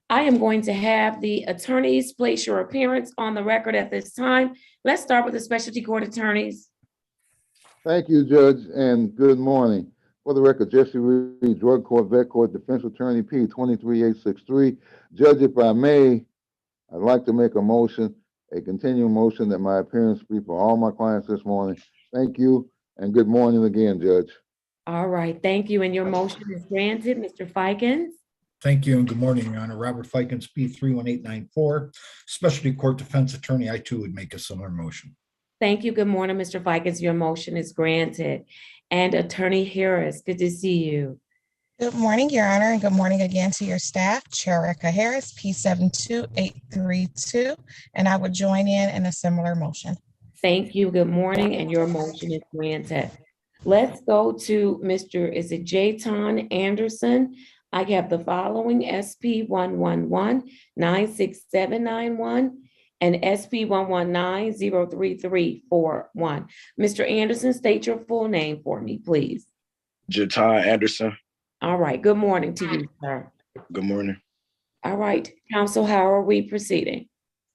I am going to have the attorneys place your appearance on the record at this time. Let's start with the specialty court attorneys. Thank you, Judge, and good morning. For the record, Jesse Reed, Drug Court, Vet Court, Defense Attorney P 23863. Judge, if I may, I'd like to make a motion, a continuing motion that my appearance be for all my clients this morning. Thank you, and good morning again, Judge. All right, thank you. And your motion is granted. Mr. Fikens? Thank you and good morning, Your Honor. Robert Fikens, P 31894, Specialty Court Defense Attorney. I too would make a similar motion. Thank you. Good morning, Mr. Fikens. Your motion is granted. And Attorney Harris, good to see you. Good morning, Your Honor, and good morning again to your staff. Chair Rekha Harris, P 72832, and I would join in a similar motion. Thank you. Good morning, and your motion is granted. Let's go to Mr. Is it Jayton Anderson? I have the following: SP 111-96791 and SP 119-03341. Mr. Anderson, state your full name for me, please. Jayton Anderson. All right. Good morning to you, sir. Good morning. All right. Counsel, how are we proceeding?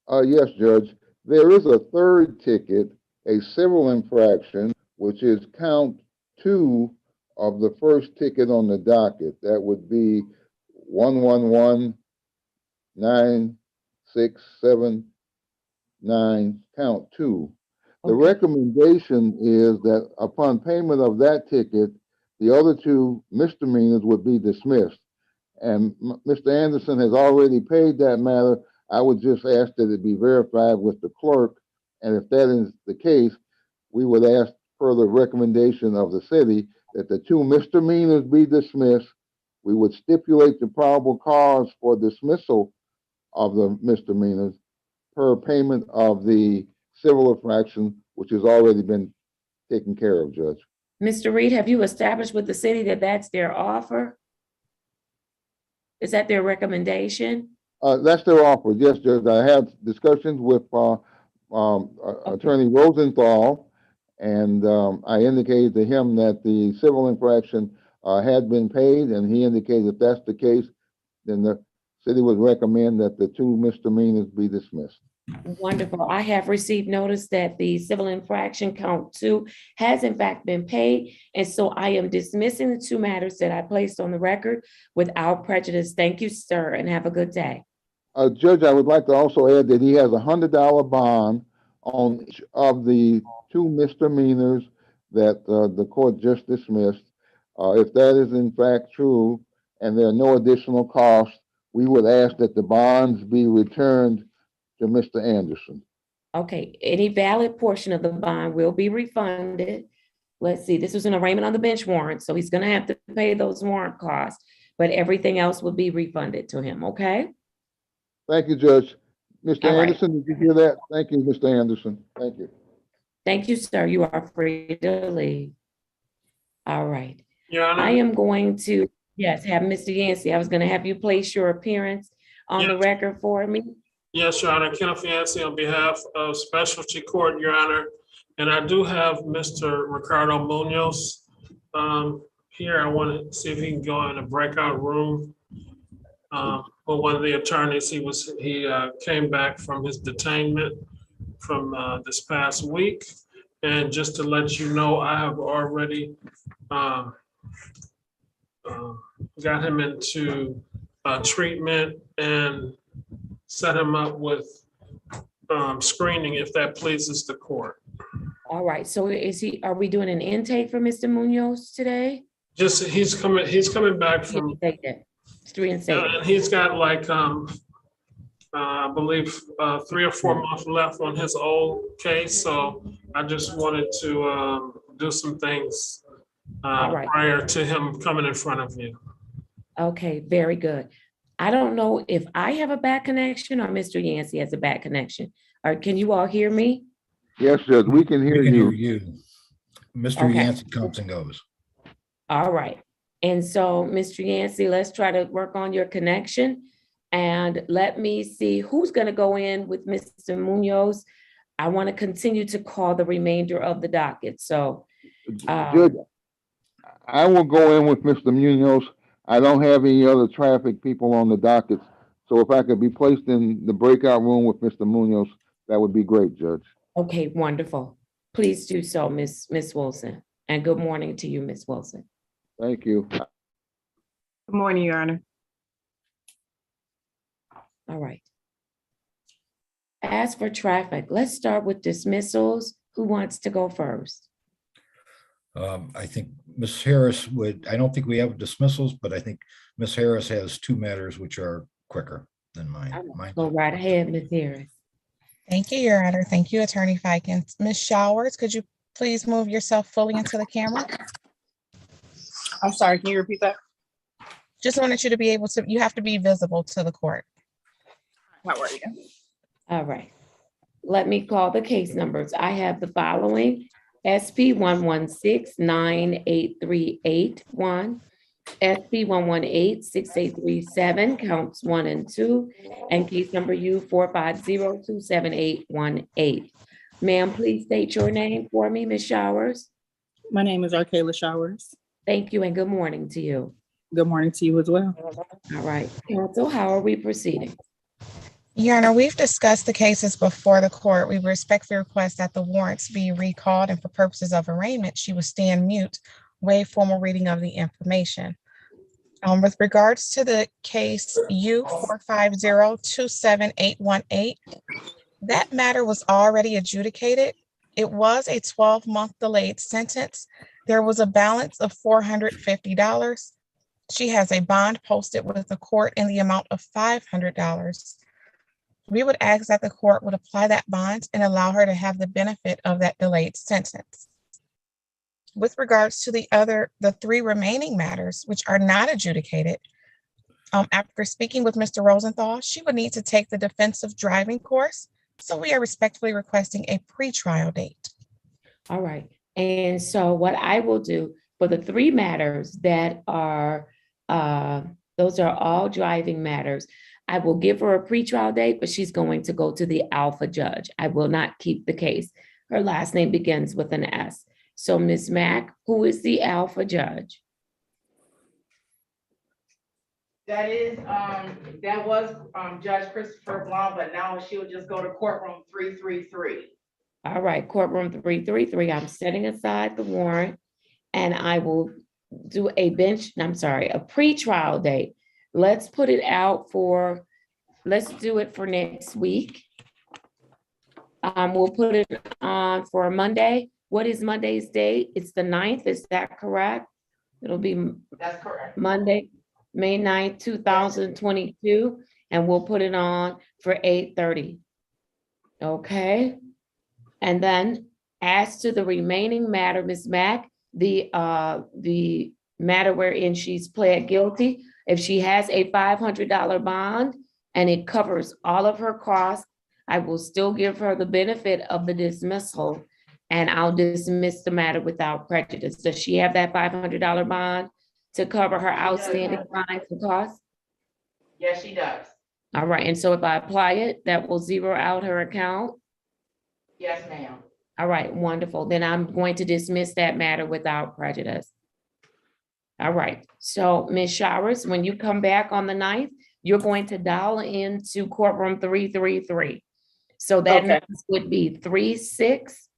Yes, Judge. There is a third ticket, a civil infraction, which is count 2 of the first ticket on the docket. That would be 111-9679, count 2. The recommendation is that upon payment of that ticket, the other 2 misdemeanors would be dismissed. And Mr. Anderson has already paid that matter. I would just ask that it be verified with the clerk. And if that is the case, we would ask for the recommendation of the city that the 2 misdemeanors be dismissed. We would stipulate the probable cause for dismissal of the misdemeanors per payment of the civil infraction, which has already been taken care of, Judge. Mr. Reed, have you established with the city that that's their offer? Is that their recommendation? That's their offer, yes, Judge. I have discussions with Attorney Rosenthal, and I indicated to him that the civil infraction had been paid, and he indicated if that's the case, then the city would recommend that the 2 misdemeanors be dismissed. Wonderful. I have received notice that the civil infraction count 2 has in fact been paid. And so I am dismissing the 2 matters that I placed on the record without prejudice. Thank you, sir, and have a good day. Judge, I would like to also add that he has a $100 bond on each of the 2 misdemeanors that the court just dismissed. If that is in fact true and there are no additional costs, we would ask that the bonds be returned to Mr. Anderson. Okay, any valid portion of the bond will be refunded. Let's see, this was an arraignment on the bench warrant, so he's going to have to pay those warrant costs, but everything else will be refunded to him, okay? Thank you, Judge. Mr. All right. Anderson, did you hear that? Thank you, Mr. Anderson. Thank you. Thank you, sir. You are free to leave. All right. Your Honor, I am going to, yes, have Mr. Yancey. I was going to have you place your appearance on the record for me. yes, Your Honor, Kenneth Yancey on behalf of Specialty Court, Your Honor. And I do have Mr. Ricardo Munoz here. I want to see if he can go in a breakout room. For one of the attorneys, he came back from his detainment from this past week. And just to let you know, I have already got him into treatment and set him up with screening if that pleases the court. All right. So are we doing an intake for Mr. Munoz today? Just he's coming back from It's reinstated. and he's got like I believe 3 or 4 months left on his old case. So I just wanted to do some things prior to him coming in front of you. Okay, very good. I don't know if I have a bad connection or Mr. Yancey has a bad connection. Or can you all hear me? Yes, Judge, we can hear you. Mr. Yancey comes and goes. All right. And so, Mr. Yancey, let's try to work on your connection. And let me see who's going to go in with Mr. Munoz. I want to continue to call the remainder of the docket. So, Judge, I will go in with Mr. Munoz. I don't have any other traffic people on the docket. So if I could be placed in the breakout room with Mr. Munoz, that would be great, Judge. Okay, wonderful. Please do so, Miss Wilson. And good morning to you, Miss Wilson. Thank you. Good morning, Your Honor. All right. As for traffic, let's start with dismissals. Who wants to go first? I think Ms. Harris would, I don't think we have dismissals, but I think Ms. Harris has two matters which are quicker than mine. Go right ahead, Ms. Harris. Thank you, Your Honor. Thank you, Attorney Fikens. Ms. Showers, could you please move yourself fully into the camera? I'm sorry, can you repeat that? Just wanted you to be able to, you have to be visible to the court. How are you? All right. Let me call the case numbers. I have the following: SP 116-98381, SP 118-6837, counts 1 and 2, and case number U 450-27818. Ma'am, please state your name for me, Ms. Showers. My name is Arkayla Showers. Thank you and good morning to you. Good morning to you as well. All right, counsel, how are we proceeding? Your Honor, we've discussed the cases before the court. We respectfully request that the warrants be recalled, and for purposes of arraignment, she will stand mute, waive formal reading of the information. With regards to the case U 450-27818, that matter was already adjudicated. It was a 12-month delayed sentence. There was a balance of $450. She has a bond posted with the court in the amount of $500. We would ask that the court would apply that bond and allow her to have the benefit of that delayed sentence. With regards to the 3 remaining matters, which are not adjudicated, after speaking with Mr. Rosenthal, she would need to take the defensive driving course. So we are respectfully requesting a pretrial date. All right. And so what I will do for the 3 matters that are, those are all driving matters, I will give her a pretrial date, but she's going to go to the alpha judge. I will not keep the case. Her last name begins with an S. So Ms. Mack, who is the alpha judge? That is, that was Judge Christopher Blanc, but now she'll just go to courtroom 333. All right, courtroom 333. I'm setting aside the warrant and I will do a pretrial date. Let's put it out for, let's do it for next week. We'll put it on for Monday. What is Monday's date? It's the 9th, is that correct? It'll be That's correct. Monday, May 9th, 2022, and we'll put it on for 8:30. Okay. And then as to the remaining matter, Ms. Mack, the matter wherein she's pled guilty, if she has a $500 bond and it covers all of her costs, I will still give her the benefit of the dismissal and I'll dismiss the matter without prejudice. Does she have that $500 bond to cover her outstanding fines and costs? Yes, she does. All right, and so if I apply it, that will zero out her account? Yes, ma'am. All right, wonderful. Then I'm going to dismiss that matter without prejudice. All right, so Ms. Showers, when you come back on the 9th, you're going to dial into courtroom 333. So that Okay. would be 360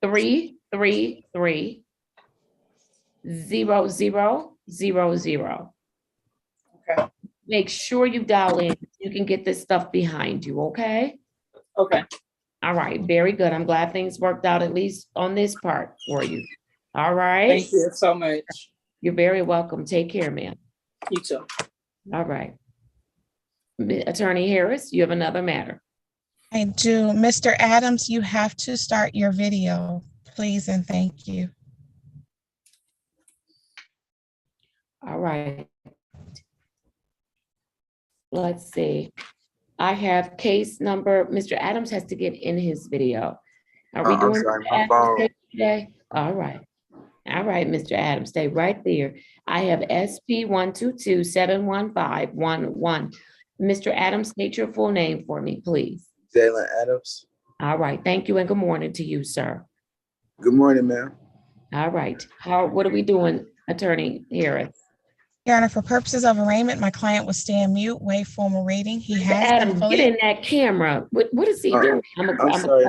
333 0000. Okay. Make sure you dial in. You can get this stuff behind you, okay? Okay. All right, very good. I'm glad things worked out, at least on this part for you. All right. Thank you so much. You're very welcome. Take care, ma'am. You too. All right. Attorney Harris, you have another matter. I do. Mr. Adams, you have to start your video, please, and thank you. All right. Let's see. I have case number, Mr. Adams has to get in his video. Are we doing sorry, Mr. my Adams phone. case today? All right. All right, Mr. Adams, stay right there. I have SP 122-71511. Mr. Adams, state your full name for me, please. Jalen Adams. All right, thank you and good morning to you, sir. Good morning, ma'am. All right. What are we doing, Attorney Harris? Your Honor, for purposes of arraignment, my client will stay on mute, waive formal reading. He has been Adam, get fully. in that camera. What is he doing? I'm sorry.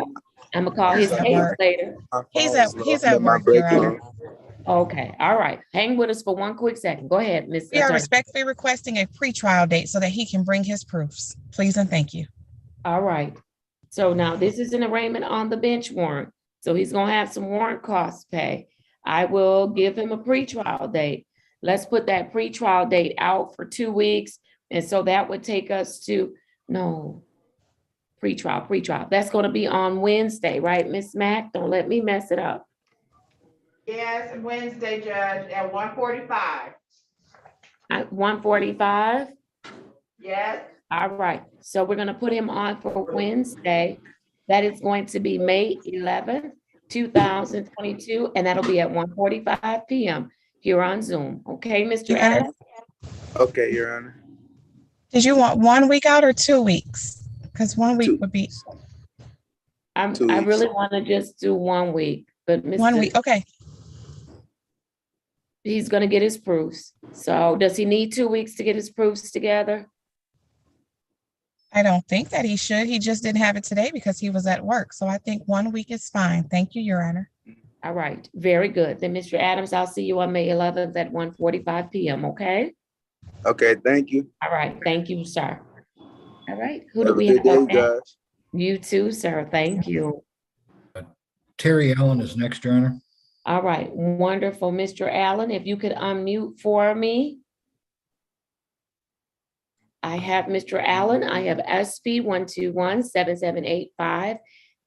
I'm gonna call his He's at case work. later. He's at work, Your Honor. Okay, all right. Hang with us for one quick second. Go ahead, Ms. We are Attorney. respectfully requesting a pretrial date so that he can bring his proofs. Please and thank you. All right. So now this is an arraignment on the bench warrant. So he's gonna have some warrant costs to pay. I will give him a pretrial date. Let's put that pretrial date out for 2 weeks. And so that would take us to, no, pretrial. That's gonna be on Wednesday, right, Miss Mack? Don't let me mess it up. Yes, Wednesday, Judge, at 1:45. At 1:45? Yes, All right, so we're gonna put him on for Wednesday. That is going to be May 11th, 2022, and that'll be at 1:45 PM here on Zoom. Okay, Mr. Your Honor. Adams? Okay, Your Honor. Did you want 1 week out or 2 weeks? Because 1 week 2. would be 2 I weeks. really want to just do 1 week, but 1 week. Okay. he's gonna get his proofs. So does he need 2 weeks to get his proofs together? I don't think that he should. He just didn't have it today because he was at work. So I think 1 week is fine. Thank you, Your Honor. All right, very good. Then, Mr. Adams, I'll see you on May 11th at 1:45 PM, okay? Okay, thank you. All right, thank you, sir. All right, who do Have a we good have day, up next? Judge. You too, sir. Thank you. Terry Allen is next, Your Honor. All right, wonderful. Mr. Allen, if you could unmute for me. I have Mr. Allen. I have SP 121-7785,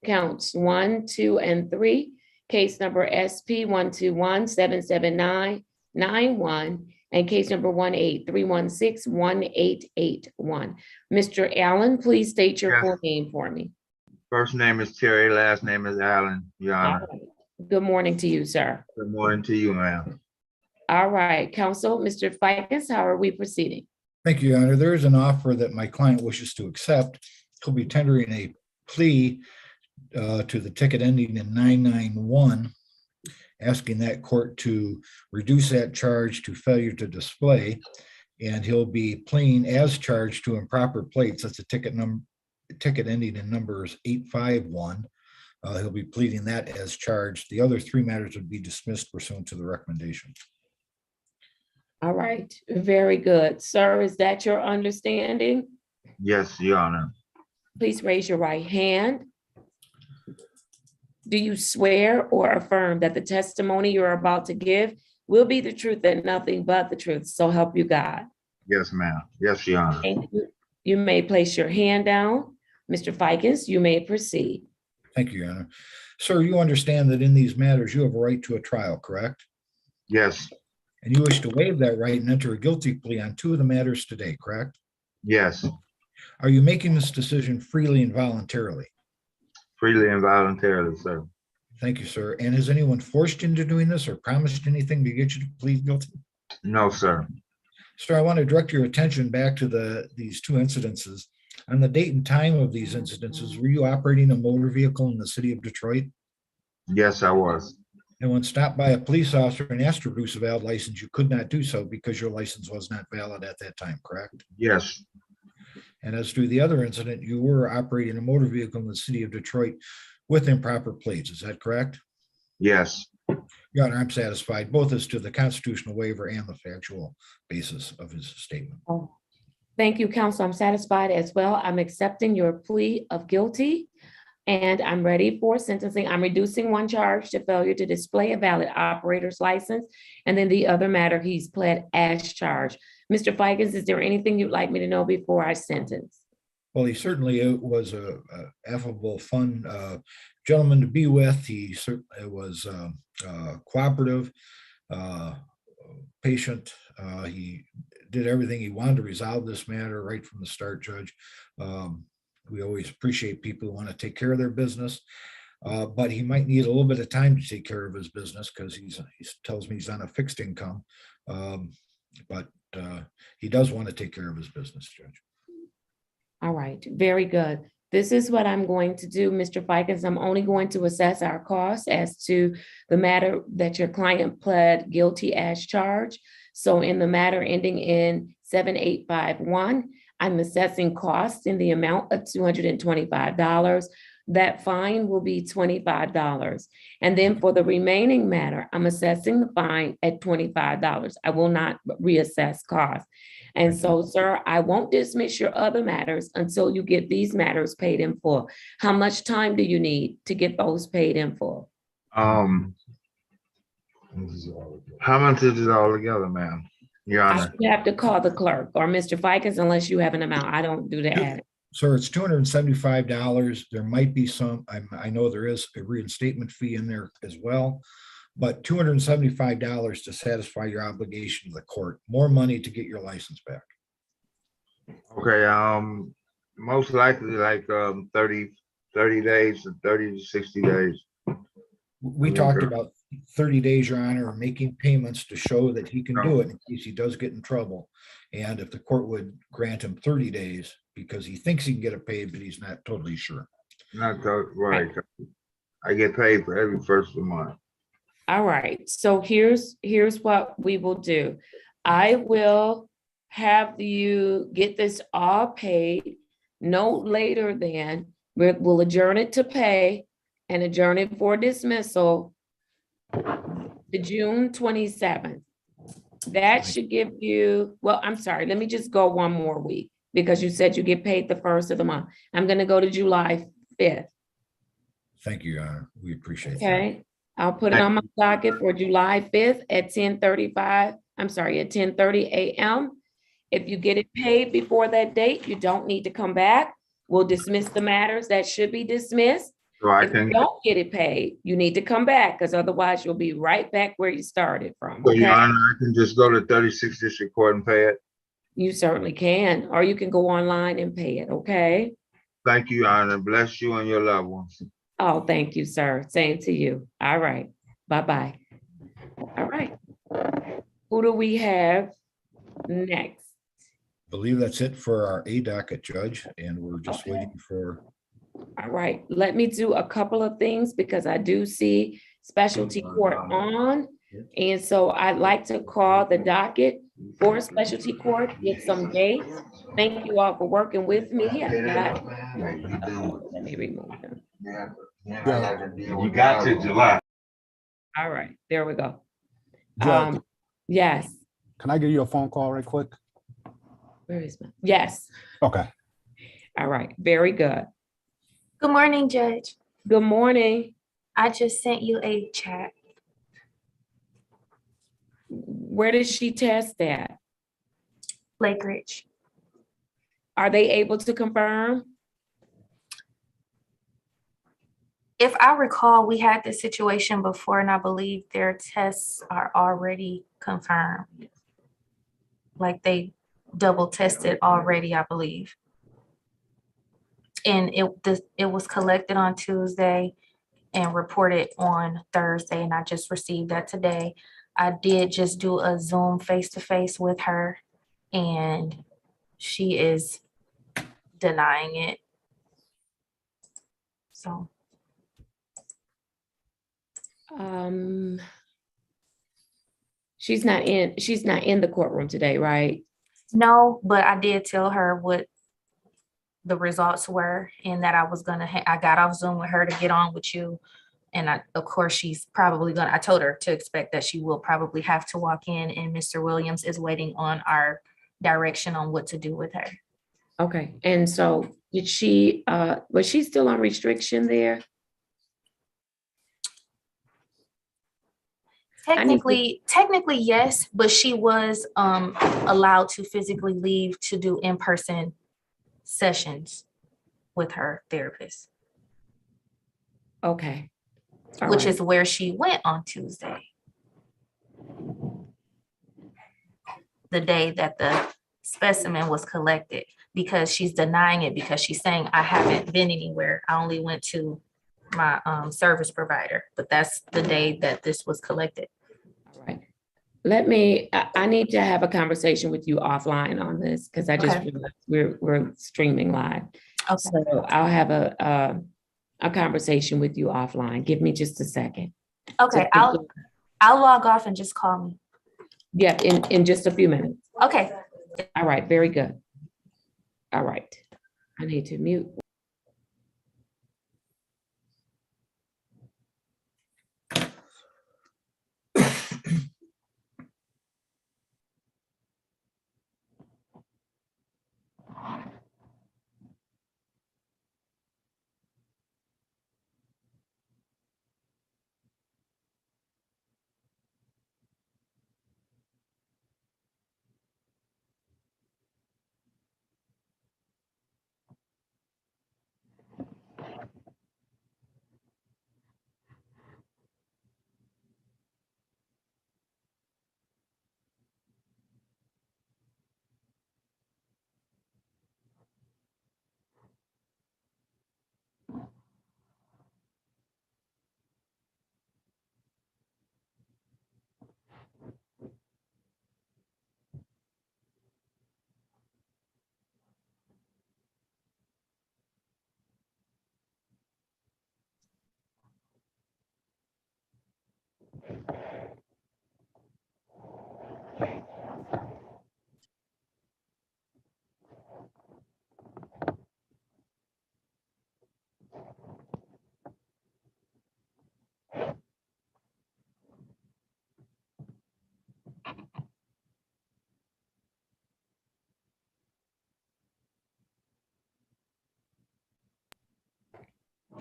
counts 1, 2, and 3. Case number SP 121-77991, and case number 183161881. Mr. Allen, please state your Yes. full name for me. First name is Terry, last name is Allen, Your All Honor. right. Good morning to you, sir. Good morning to you, ma'am. All right, counsel, Mr. Ficus, how are we proceeding? Thank you, Your Honor. There is an offer that my client wishes to accept. He'll be tendering a plea to the ticket ending in 991, asking that court to reduce that charge to failure to display. And he'll be pleading as charged to improper plates. That's a ticket ending in numbers 851. He'll be pleading that as charged. The other 3 matters would be dismissed pursuant to the recommendation. All right, very good. Sir, is that your understanding? Yes, Your Honor. Please raise your right hand. Do you swear or affirm that the testimony you're about to give will be the truth and nothing but the truth? So help you God. Yes, ma'am. Yes, Your Honor. Thank you. You may place your hand down. Mr. Ficus, you may proceed. Thank you, Your Honor. Sir, you understand that in these matters, you have a right to a trial, correct? Yes, And you wish to waive that right and enter a guilty plea on 2 of the matters today, correct? yes, Are you making this decision freely and voluntarily? freely and voluntarily, sir. Thank you, sir. And has anyone forced you into doing this or promised anything to get you to plead guilty? No, sir. Sir, I want to direct your attention back to these 2 incidences. On the date and time of these incidences, were you operating a motor vehicle in the city of Detroit? Yes, I was. And when stopped by a police officer and asked to produce a valid license, you could not do so because your license was not valid at that time, correct? Yes, And as to the other incident, you were operating a motor vehicle in the city of Detroit with improper plates. Is that correct? yes, Your Honor, I'm satisfied both as to the constitutional waiver and the factual basis of his statement. Oh, thank you, counsel. I'm satisfied as well. I'm accepting your plea of guilty and I'm ready for sentencing. I'm reducing 1 charge to failure to display a valid operator's license. And then the other matter, he's pled as charged. Mr. Ficus, is there anything you'd like me to know before I sentence? Well, he certainly was a affable, fun gentleman to be with. He certainly was cooperative, patient. He did everything he wanted to resolve this matter right from the start, Judge. We always appreciate people who want to take care of their business, but he might need a little bit of time to take care of his business because he tells me he's on a fixed income. But he does want to take care of his business, Judge. All right, very good. This is what I'm going to do, Mr. Fikens. I'm only going to assess our costs as to the matter that your client pled guilty as charged. So in the matter ending in 7851, I'm assessing costs in the amount of $225. That fine will be $25. And then for the remaining matter, I'm assessing the fine at $25. I will not reassess costs. And so, sir, I won't dismiss your other matters until you get these matters paid in full. How much time do you need to get those paid in full? How much is it all together, ma'am? Your I Honor, should have to call the clerk or Mr. Fikens unless you have an amount. I don't do that. Sir, it's $275. There might be some, I know there is a reinstatement fee in there as well, but $275 to satisfy your obligation to the court, more money to get your license back. okay, most likely like 30 days to 30 to 60 days. We talked about 30 days, Your Honor, making payments to show that he can do it in case he does get in trouble. And if the court would grant him 30 days because he thinks he can get it paid, but he's not totally sure. Right. I get paid for every first of the month. All right, so here's what we will do. I will have you get this all paid no later than, we'll adjourn it to pay and adjourn it for dismissal the June 27th. That should give you, well, I'm sorry, let me just go one more week because you said you get paid the first of the month. I'm gonna go to July 5th, Thank you, Your Honor. We appreciate that. okay? I'll put it on my docket for July 5th at 10:30 a.m. If you get it paid before that date, you don't need to come back. We'll dismiss the matters that should be dismissed. So I If you can, don't get it paid, you need to come back because otherwise you'll be right back where you started from, so Your okay? Honor, I can just go to 36th District Court and pay it. You certainly can, or you can go online and pay it, okay? Thank you, Your Honor. Bless you and your loved ones. Oh, thank you, sir. Same to you. All right, bye-bye. All right. Who do we have next? Believe that's it for our A docket, Judge, and we're just Okay. waiting for, All right, let me do a couple of things because I do see specialty court on. And so I'd like to call the docket for specialty court, get some dates. Thank you all for working with me. Let me remove them. You got to July. All right, there we go. Judge, Yes, can I give you a phone call right quick? where is my, yes, Okay. all right, very good. Good morning, Judge. Good morning. I just sent you a chat. Where did she test that? Lake Ridge. Are they able to confirm? If I recall, we had this situation before, and I believe their tests are already confirmed. Like they double tested already, I believe. And it was collected on Tuesday and reported on Thursday, and I just received that today. I did just do a Zoom face-to-face with her, and she is denying it. So. She's not in the courtroom today, right? No, but I did tell her what the results were and that I was gonna, I got off Zoom with her to get on with you. And of course, she's probably gonna, I told her to expect that she will probably have to walk in, and Mr. Williams is waiting on our direction on what to do with her. Okay, and so did she, was she still on restriction there? Technically, yes, but she was allowed to physically leave to do in-person sessions with her therapist. Okay. All Which right. is where she went on Tuesday. The day that the specimen was collected, because she's denying it because she's saying, I haven't been anywhere. I only went to my service provider, but that's the day that this was collected. All right. I need to have a conversation with you offline on this because I just Okay. realized we're streaming live. Okay, So I'll have a conversation with you offline. Give me just a second. okay, I'll log off and just call me. Yeah, in just a few minutes. Okay. All right, very good. All right. I need to mute.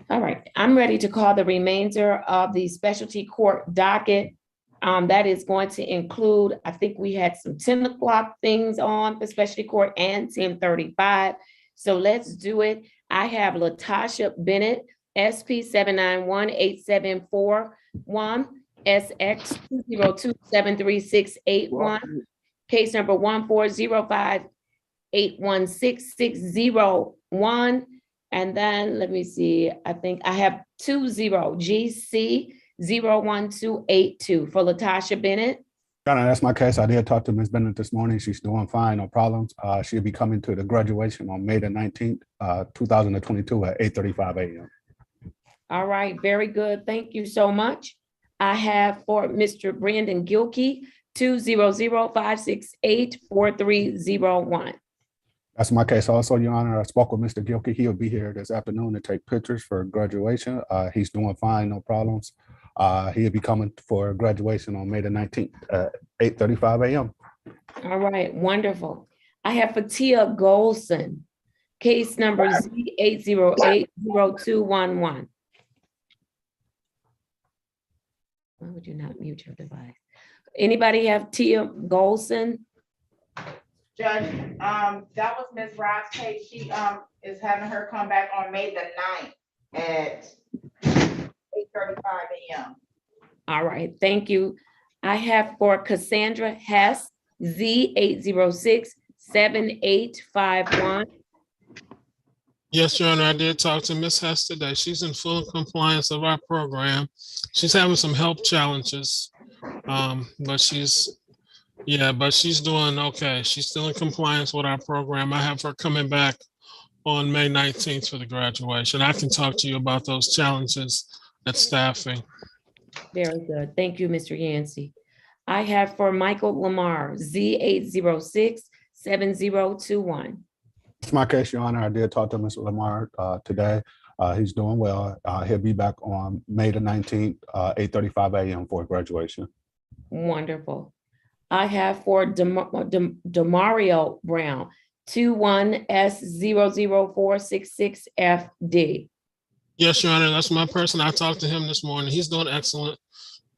All right, I'm ready to call the remainder of the specialty court docket. That is going to include, I think we had some 10 o'clock things on for specialty court and 10:35. So let's do it. I have Latasha Bennett, SP 7918741, SX 2027361, case number 140581661. And then let me see, I think I have 20 GC 01282 for Latasha Bennett. Donna, that's my case. I did talk to Ms. Bennett this morning. She's doing fine, no problems. She'll be coming to the graduation on May the 19th, 2022 at 8:35 a.m. All right, very good. Thank you so much. I have for Mr. Brandon Gilkey, 200-568-4301. That's my case also, Your Honor. I spoke with Mr. Gilkey. He'll be here this afternoon to take pictures for graduation. He's doing fine, no problems. He'll be coming for graduation on May the 19th at 8:35 a.m. All right, wonderful. I have Fatia Golson, case number Z8080211. Why would you not mute your device? Anybody have Tia Golson? Judge, that was Ms. Ross' case. She, is having her come back on May the 9th at 8:35 a.m. All right, thank you. I have for Cassandra Hess, Z8067851. Yes, Your Honor, I did talk to Ms. Hess today. She's in full compliance of our program. She's having some health challenges, but she's doing okay. She's still in compliance with our program. I have her coming back on May 19th for the graduation. I can talk to you about those challenges at staffing. Very good. Thank you, Mr. Yancey. I have for Michael Lamar, Z8067021. It's my case, Your Honor. I did talk to Mr. Lamar today. He's doing well. He'll be back on May the 19th, 8:35 a.m. for graduation. Wonderful. I have for Demario Brown, 21S00466FD. Yes, Your Honor, that's my person. I talked to him this morning. He's doing excellent.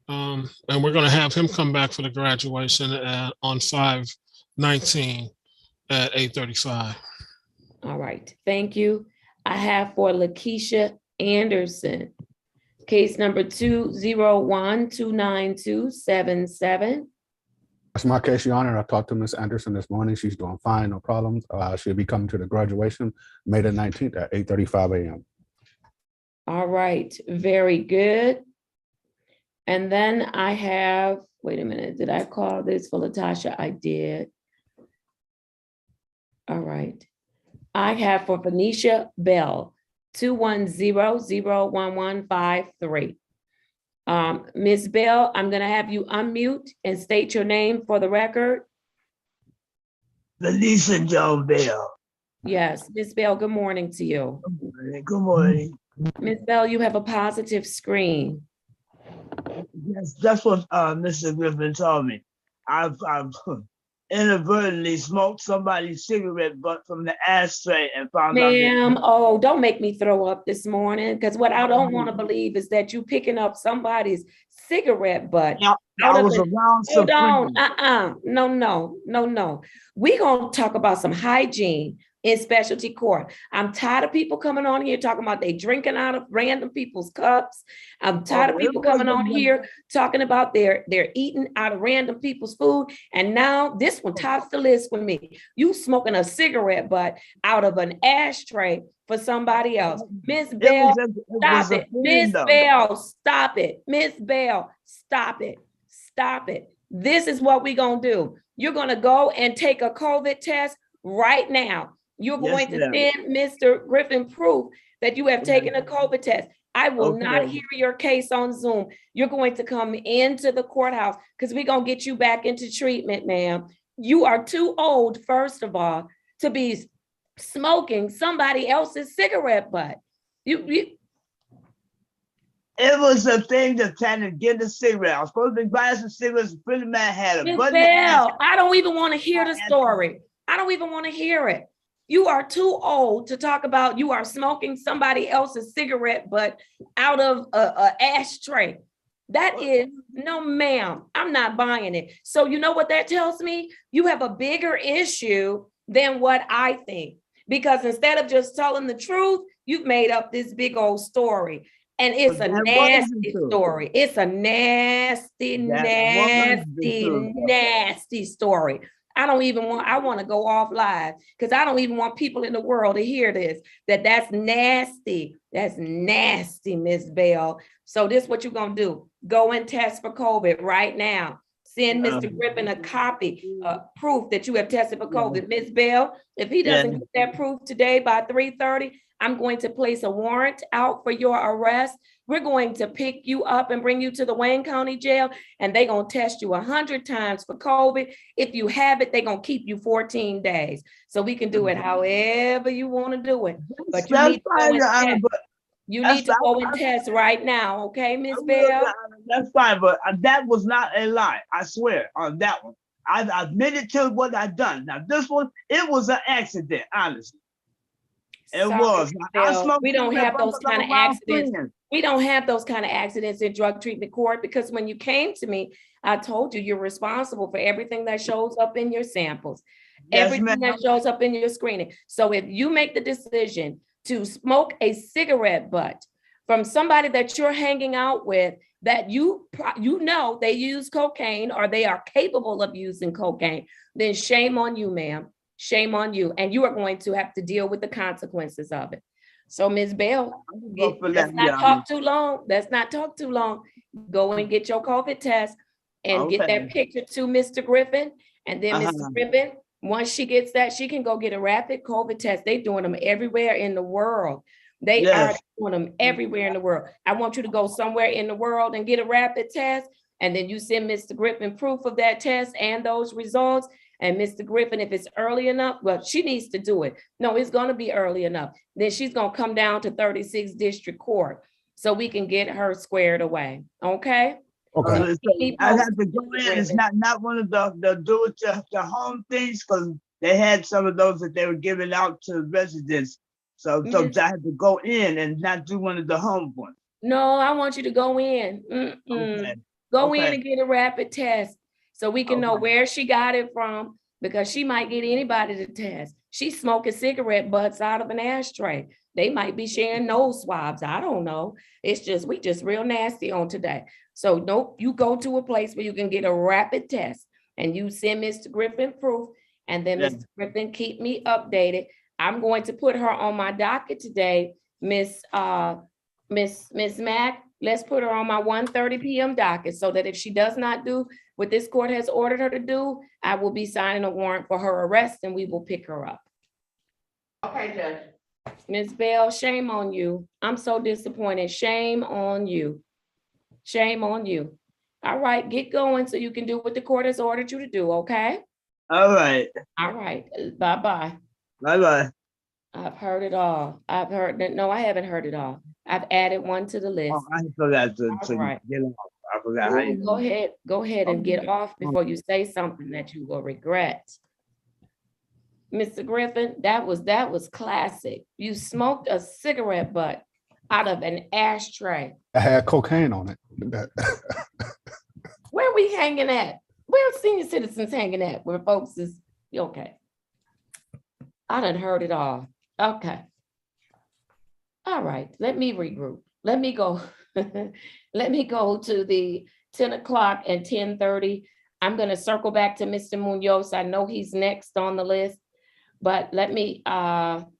And we're going to have him come back for the graduation on 5/19 at 8:35. All right, thank you. I have for Lakeisha Anderson, case number 201292277. That's my case, Your Honor. I talked to Ms. Anderson this morning. She's doing fine, no problems. She'll be coming to the graduation May the 19th at 8:35 a.m. All right, very good. And then I have, wait a minute, did I call this for Latasha? I did. All right. I have for Venetia Bell, 210011153. Ms. Bell, I'm gonna have you unmute and state your name for the record. Lisa John Bell. Yes, Ms. Bell, good morning to you. Good morning. Ms. Bell, you have a positive screen. Yes, that's what Mr. Griffin told me. I've inadvertently smoked somebody's cigarette butt from the ashtray and found out that Ma'am, oh, don't make me throw up this morning, because what I don't want to believe is that you picking up somebody's cigarette butt. I was around some Hold on, friends. no. We gonna talk about some hygiene in specialty court. I'm tired of people coming on here talking about they drinking out of random people's cups. I'm tired of people coming on here talking about they're eating out of random people's food. And now this one tops the list with me. You smoking a cigarette butt out of an ashtray for somebody else. Ms. Bell, stop it. Ms. Bell, stop it. Ms. Bell, stop it. Stop it. This is what we're gonna do. You're gonna go and take a COVID test right now. You're going to send Mr. Griffin proof that you have taken a COVID test. I will not hear your case on Zoom. You're going to come into the courthouse because we're going to get you back into treatment, ma'am. You are too old, first of all, to be smoking somebody else's cigarette butt. It was a thing to trying to get the cigarette. I was supposed to be buying some cigarettes. A friend of mine had a button. Bell, I don't even want to hear the story. I don't even want to hear it. You are too old to talk about you are smoking somebody else's cigarette butt out of a ashtray. That is, no ma'am, I'm not buying it. So you know what that tells me? You have a bigger issue than what I think. Because instead of just telling the truth, you've made up this big old story. And it's a nasty story. It's a nasty story. I want to go off live because I don't even want people in the world to hear this, that's nasty. That's nasty, Ms. Bell. So this is what you're going to do. Go and test for COVID right now. Send Mr. Griffin a copy of proof that you have tested for COVID. Ms. Bell, if he doesn't get that proof today by 3:30, I'm going to place a warrant out for your arrest. We're going to pick you up and bring you to the Wayne County Jail, and they're going to test you 100 times for COVID. If you have it, they're going to keep you 14 days. So we can do it however you want to do it. But you need to go and test right now, okay, Ms. Bell? That's fine, but that was not a lie. I swear on that one. I admitted to what I've done. Now this one, it was an accident, honestly. It was. We don't have those kind of accidents. We don't have those kind of accidents in drug treatment court because when you came to me, I told you you're responsible for everything that shows up in your samples, everything that shows up in your screening. So if you make the decision to smoke a cigarette butt from somebody that you're hanging out with, that you know they use cocaine or they are capable of using cocaine, then shame on you, ma'am. Shame on you. And you are going to have to deal with the consequences of it. So Ms. Bell, let's not talk too long. Let's not talk too long. Go and get your COVID test and get that picture to Mr. Griffin. And then Mr. Griffin, once she gets that, she can go get a rapid COVID test. They're doing them everywhere in the world. They are doing them everywhere in the world. I want you to go somewhere in the world and get a rapid test. And then you send Mr. Griffin proof of that test and those results. And Mr. Griffin, if it's early enough, well, she needs to do it. No, it's going to be early enough. Then she's going to come down to 36th District Court so we can get her squared away. Okay? Okay. I have to go in. It's not one of the do it to home things because they had some of those that they were giving out to residents. So I had to go in and not do one of the home ones. No, I want you to go in. Go in and get a rapid test. So we can know where she got it from because she might get anybody to test. She's smoking cigarette butts out of an ashtray. They might be sharing nose swabs. I don't know. We just real nasty on today. So nope, you go to a place where you can get a rapid test and you send Mr. Griffin proof and then Mr. Griffin keep me updated. I'm going to put her on my docket today, Miss Mack. Let's put her on my 1:30 p.m. docket so that if she does not do what this court has ordered her to do, I will be signing a warrant for her arrest and we will pick her up. Okay, Judge. Ms. Bell, shame on you. I'm so disappointed. Shame on you. Shame on you. All right, get going so you can do what the court has ordered you to do, okay? All right. All right, bye-bye. Bye-bye. I've heard it all. I've heard that. No, I haven't heard it all. I've added one to the list. Oh, I forgot to All right. get off. I forgot how Ooh, you. go ahead and get off before you say something that you will regret. Mr. Griffin, that was classic. You smoked a cigarette butt out of an ashtray. I had cocaine on it. Where we hanging at? Where senior citizens hanging at? Where folks is, okay. I done heard it all. Okay. All right, let me regroup. Let me go. Let me go to the 10 o'clock and 10:30. I'm gonna circle back to Mr. Munoz. I know he's next on the list, but let me, I'll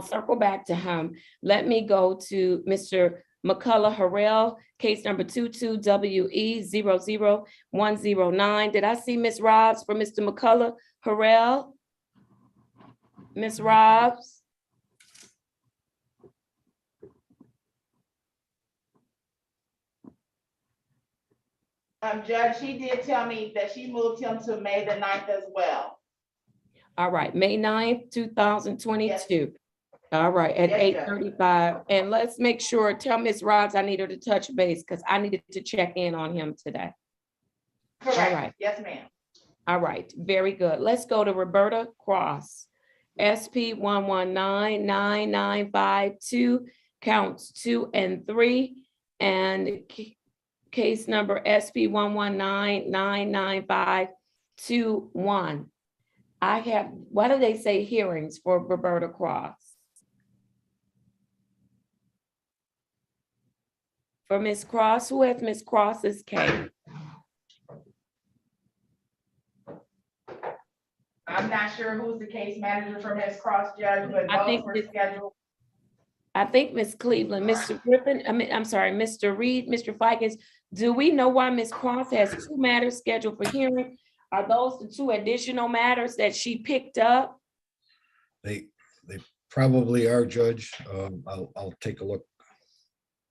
circle back to him. Let me go to Mr. McCullough Harrell, case number 22WE00109. Did I see Ms. Robs for Mr. McCullough Harrell? Ms. Robs? Judge, she did tell me that she moved him to May the 9th as well. All right, May 9th, 2022. All right, at Yes, Judge. 8:35. And let's make sure, tell Ms. Robs I need her to touch base because I needed to check in on him today. Correct. All right. Yes, ma'am. All right, very good. Let's go to Roberta Cross. SP 1199952, counts 2 and 3, and case number SP 119995221. I have, what do they say hearings for Roberta Cross? For Ms. Cross, who has Ms. Cross's case? I'm not sure who's the case manager for Ms. Cross, Judge, but I both think were this- scheduled. I think Ms. Cleveland, Mr. Griffin, I'm sorry, Mr. Reed, Mr. Fikens, do we know why Ms. Cross has 2 matters scheduled for hearing? Are those the 2 additional matters that she picked up? They probably are, Judge. I'll take a look.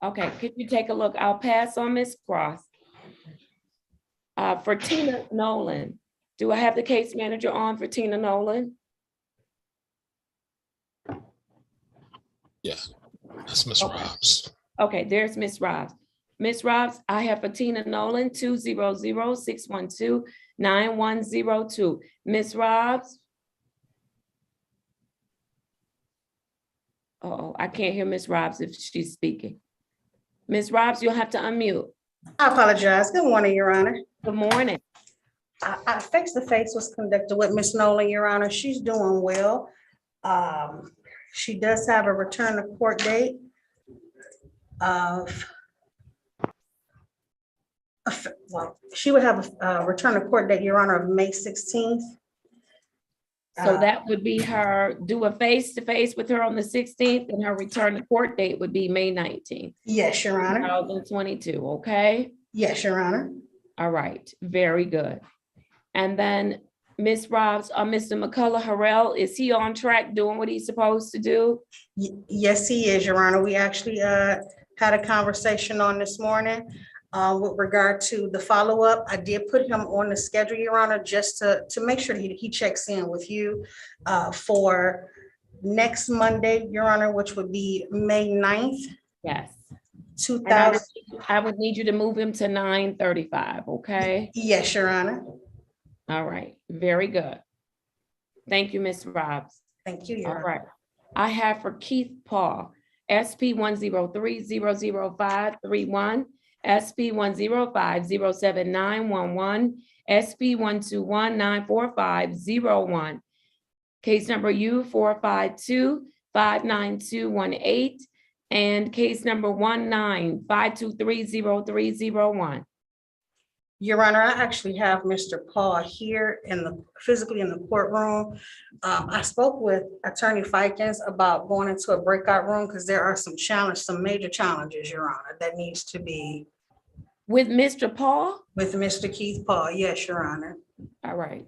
Okay, could you take a look? I'll pass on Ms. Cross. For Tina Nolan, do I have the case manager on for Tina Nolan? Yeah, that's Ms. Robs. Okay, there's Ms. Robs. Ms. Robs, I have for Tina Nolan, 200-612-9102. Ms. Robs? Uh-oh, I can't hear Ms. Robs if she's speaking. Ms. Robs, you'll have to unmute. I apologize. Good morning, Your Honor. Good morning. I face-to-face was conducted with Ms. Nolan, Your Honor. She's doing well. She does have a return to court date of, well, she would have a return to court date, Your Honor, of May 16th. So that would be her, do a face-to-face with her on the 16th, and her return to court date would be May 19th. Yes, Your Honor. 2022, okay? Yes, Your Honor. All right, very good. And then Ms. Robs, Mr. McCullough Harrell, is he on track doing what he's supposed to do? Yes, he is, Your Honor. We actually had a conversation on this morning with regard to the follow-up. I did put him on the schedule, Your Honor, just to make sure he checks in with you for next Monday, Your Honor, which would be May 9th. Yes. 2000. I would need you to move him to 9:35, okay? Yes, Your Honor. All right, very good. Thank you, Ms. Robs. Thank you, Your All Honor. right. I have for Keith Paul, SP 103-00531, SP 105-07911, SP 121-94501. Case number U452-59218, and case number 19-523-0301. Your Honor, I actually have Mr. Paul here physically in the courtroom. I spoke with Attorney Fikens about going into a breakout room because there are some major challenges, Your Honor, that needs to be. With Mr. Paul? With Mr. Keith Paul, yes, Your Honor. All right.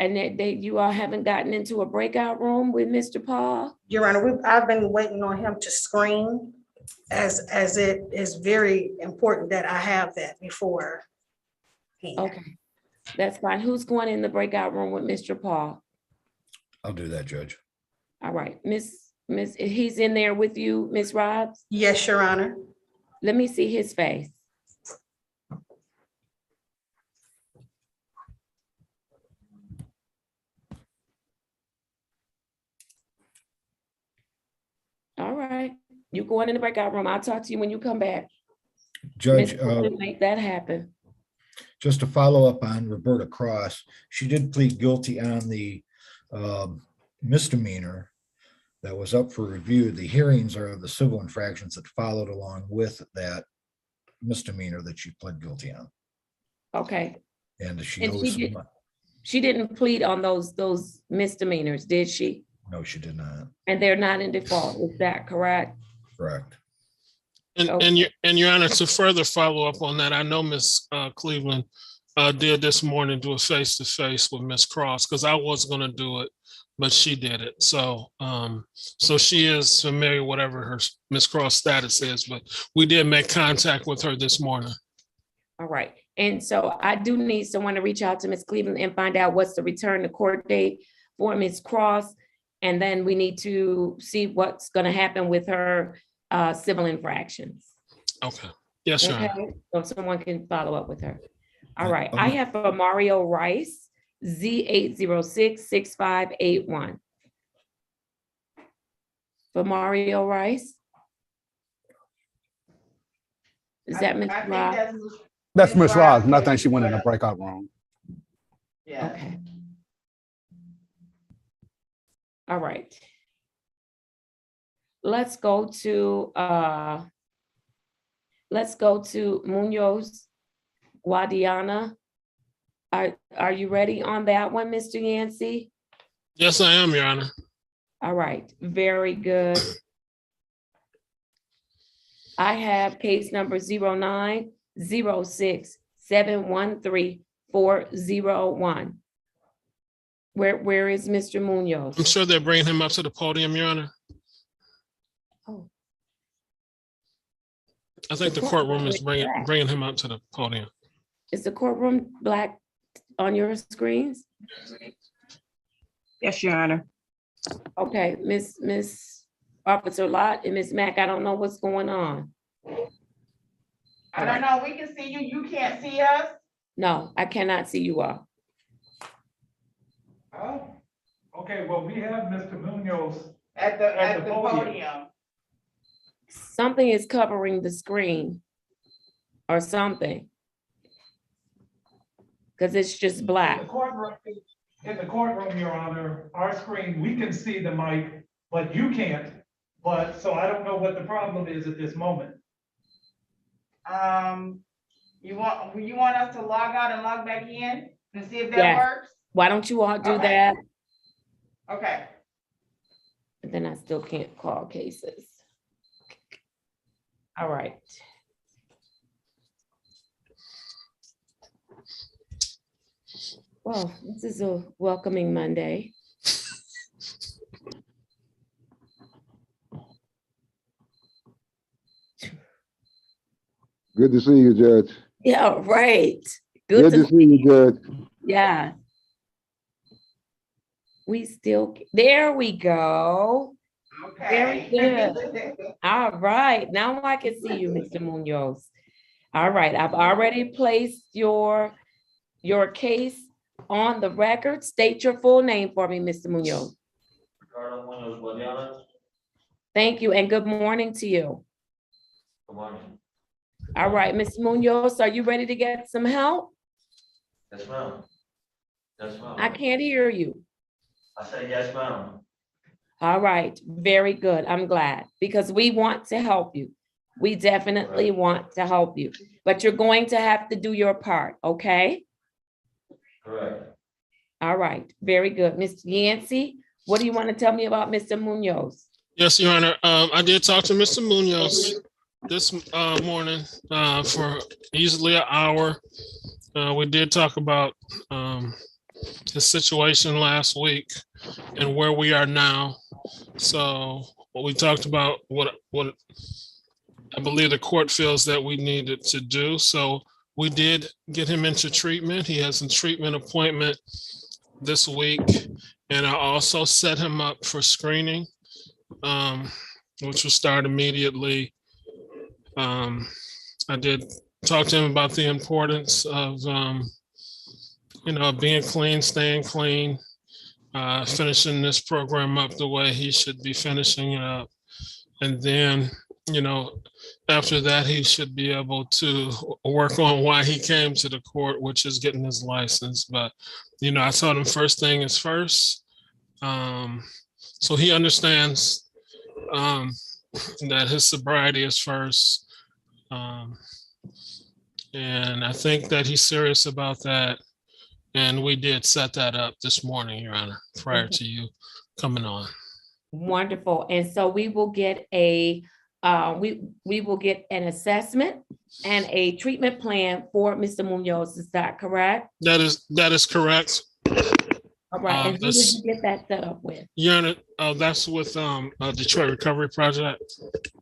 And that you all haven't gotten into a breakout room with Mr. Paul? Your Honor, I've been waiting on him to screen as it is very important that I have that before. Okay, that's fine. Who's going in the breakout room with Mr. Paul? I'll do that, Judge. All right, he's in there with you, Miss Robs? Yes, Your Honor. Let me see his face. All right, you going in the breakout room. I'll talk to you when you come back. Judge, Make that happen. just to follow up on Roberta Cross, she did plead guilty on the misdemeanor that was up for review. The hearings are the civil infractions that followed along with that misdemeanor that she pled guilty on. Okay. And she And owes she didn't plead on those misdemeanors, did she? No, she did not. And they're not in default, is that correct? Correct. And Your Honor, to further follow up on that, I know Ms. Cleveland did this morning do a face-to-face with Ms. Cross, because I was going to do it, but she did it. So she is familiar, whatever her Ms. Cross status is, but we did make contact with her this morning. All right. And so I do need someone to reach out to Ms. Cleveland and find out what's the return to court date for Ms. Cross. And then we need to see what's going to happen with her civil infractions. Okay. Yes, Your Honor. Okay, so someone can follow up with her. All right, I have for Mario Rice, Z8066581. For Mario Rice? Is that Ms. Rob? That's Miss Ross. Nothing. She went in a breakout room. Yeah. Okay. All right. Let's go to Munoz Guadiana. Are you ready on that one, Mr. Yancey? Yes, I am, Your Honor. All right, very good. I have case number 0906713401. Where is Mr. Munoz? I'm sure they're bringing him up to the podium, Your Honor. Oh. I think the courtroom is bringing him up to the podium. Is the courtroom black on your screens? Yes, Your Honor. Okay, Miss Officer Lott and Miss Mack, I don't know what's going on. I don't know. We can see you. You can't see us. No, I cannot see you all. Oh. Okay, well, we have Mr. Munoz At the podium. Something is covering the screen or something. Because it's just black. In the courtroom, Your Honor, our screen, we can see the mic, but you can't. But, so I don't know what the problem is at this moment. You want us to log out and log back in and see if that Yes. works? Why don't you all do Okay. that? Okay. And then I still can't call cases. All right. Well, this is a welcoming Monday. Good to see you, Judge. Yeah, right. Good to see you, Judge. Yeah. There we go. Very good. All right, now I can see you, Mr. Munoz. All right, I've already placed your case on the record. State your full name for me, Mr. Munoz. Thank you, and good morning to you. Good morning. All right, Ms. Munoz, are you ready to get some help? Yes, ma'am. Yes, ma'am. I can't hear you. I said yes, ma'am. All right, very good. I'm glad because we want to help you. We definitely want to help you, but you're going to have to do your part, okay? Correct. All right, very good. Mr. Yancey, what do you want to tell me about Mr. Munoz? Yes, Your Honor. I did talk to Mr. Munoz this morning for easily an hour. We did talk about his situation last week and where we are now. So what we talked about, what I believe the court feels that we needed to do. So we did get him into treatment. He has a treatment appointment this week. And I also set him up for screening, which will start immediately. I did talk to him about the importance of, being clean, staying clean, finishing this program up the way he should be finishing it up. And then, after that, he should be able to work on why he came to the court, which is getting his license. But, I told him first thing is first. So he understands that his sobriety is first. And I think that he's serious about that. And we did set that up this morning, Your Honor, prior to you coming on. Wonderful. And so we will get we will get an assessment and a treatment plan for Mr. Munoz. Is that correct? That is correct. All right. And who did you get that set up with? Your Honor, that's with Detroit Recovery Project.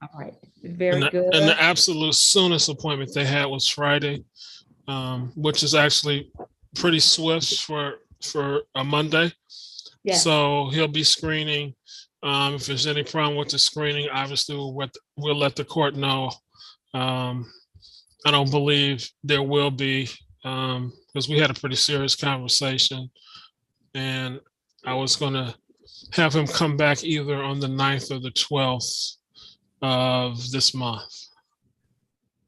All right. Very good. And the absolute soonest appointment they had was Friday, which is actually pretty swift for a Monday. Yes. So he'll be screening. If there's any problem with the screening, obviously we'll let the court know. I don't believe there will be, because we had a pretty serious conversation, and I was going to have him come back either on the 9th or the 12th of this month.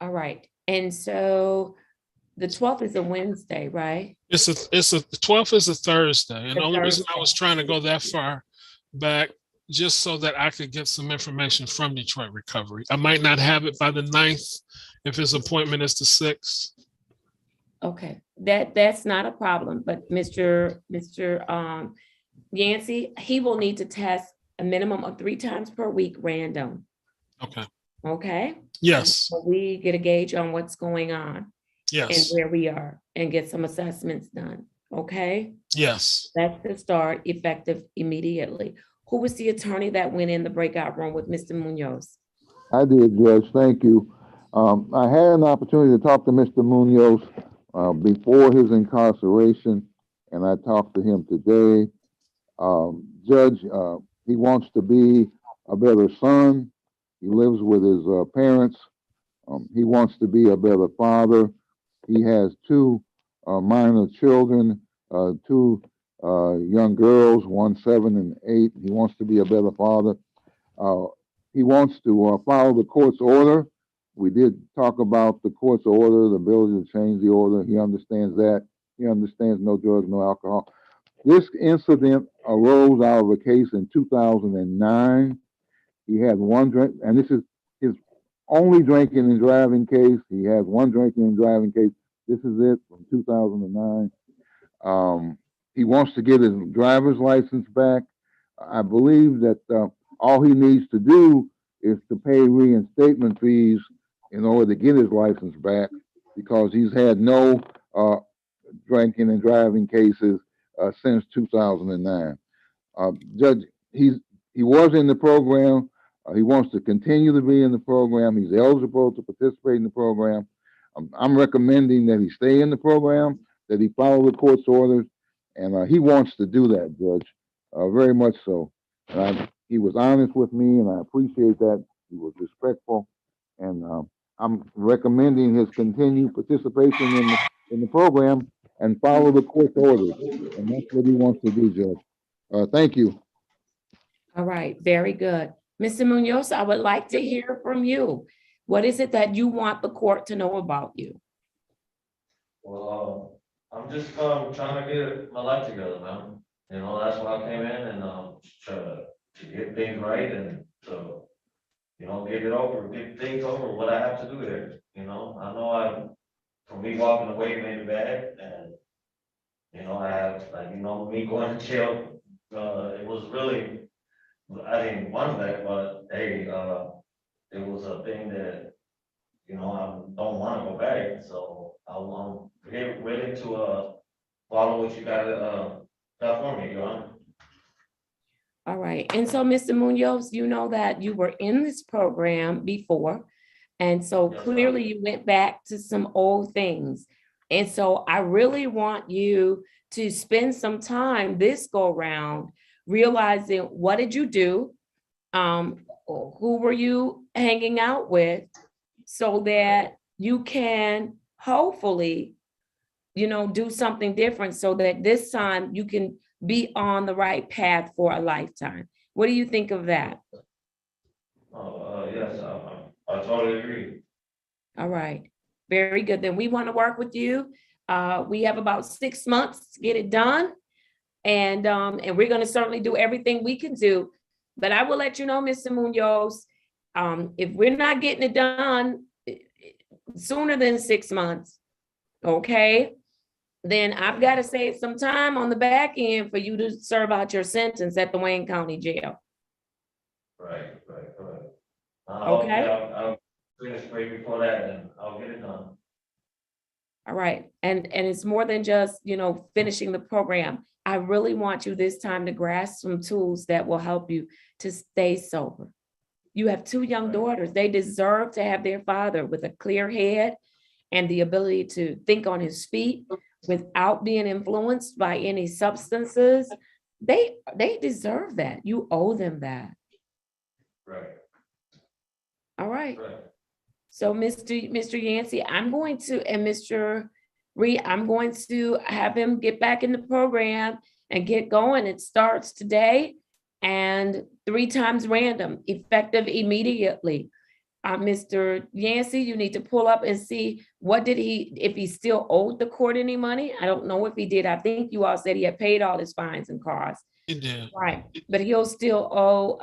All right. And so the 12th is a Wednesday, right? The 12th is a Thursday. And the only reason I was trying to go that far back, just so that I could get some information from Detroit Recovery. I might not have it by the 9th if his appointment is the 6th. Okay, that's not a problem, but Mr. Yancey, he will need to test a minimum of 3 times per week random. Okay. Okay? Yes. So we get a gauge on what's going on. Yes. And where we are and get some assessments done. Okay? Yes. That's the start, effective immediately. Who was the attorney that went in the breakout room with Mr. Munoz? I did, Judge. Thank you. I had an opportunity to talk to Mr. Munoz before his incarceration, and I talked to him today. Judge, he wants to be a better son. He lives with his parents. He wants to be a better father. He has 2 minor children, 2 young girls, 1 7 and 8. He wants to be a better father. He wants to follow the court's order. We did talk about the court's order, the ability to change the order. He understands that. He understands no drugs, no alcohol. This incident arose out of a case in 2009. He had 1 drink, and this is his only drinking and driving case. He has 1 drinking and driving case. This is it from 2009. He wants to get his driver's license back. I believe that all he needs to do is to pay reinstatement fees in order to get his license back, because he's had no drinking and driving cases since 2009. Judge, he was in the program. He wants to continue to be in the program. He's eligible to participate in the program. I'm recommending that he stay in the program, that he follow the court's orders, and he wants to do that, Judge, very much so. And he was honest with me, and I appreciate that. He was respectful, and I'm recommending his continued participation in the program and follow the court's orders, and that's what he wants to do, Judge. Thank you. All right, very good. Mr. Munoz, I would like to hear from you. What is it that you want the court to know about you? Well, I'm just trying to get my life together, man. That's why I came in and try to get things right and to, get things over what I have to do there. I know for me walking away made it bad, and I have, me going to jail, it was really, I didn't want that, but hey, it was a thing that, I don't want to go back, so I'm willing to follow what you got for me, Your Honor. All right. And so, Mr. Munoz, you know that you were in this program before. And so Yes, clearly you went back to some old things. And so I really want you to spend some time this go round realizing what did you do? Who were you hanging out with? So that you can hopefully, do something different so that this time you can be on the right path for a lifetime. What do you think of that? Yes, I totally agree. All right, very good. Then we want to work with you. We have about 6 months to get it done. And we're going to certainly do everything we can do. But I will let you know, Mr. Munoz, if we're not getting it done sooner than 6 months, okay, then I've got to save some time on the back end for you to serve out your sentence at the Wayne County Jail. Right. Okay. I'll finish way before that, and I'll get it done. All right. And it's more than just, finishing the program. I really want you this time to grasp some tools that will help you to stay sober. You have 2 young daughters. They deserve to have their father with a clear head and the ability to think on his feet without being influenced by any substances. They deserve that. You owe them that. Right. All right. Right. So Mr. Yancey, I'm going to, and Mr. Reed, I'm going to have him get back in the program and get going. It starts today and 3 times random, effective immediately. Mr. Yancey, you need to pull up and see if he still owed the court any money. I don't know if he did. I think you all said he had paid all his fines and costs. He did. Right, but he'll still owe